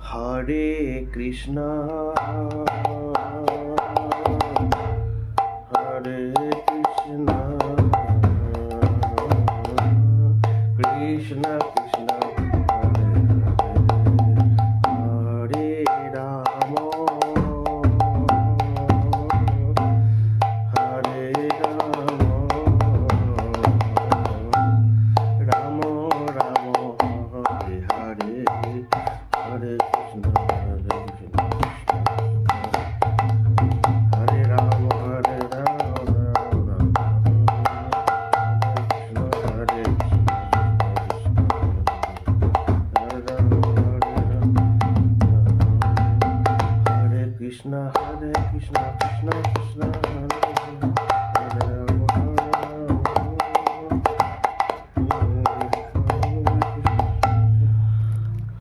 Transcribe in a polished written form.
Hare Krishna Hare Krishna Krishna Krishna Hare Hare Ram Hare Ram Ram Ram Hare Hare Hare Krishna Hare Ram Hare Ram Ram Ram Hare Krishna Hare Krishna Krishna Krishna Hare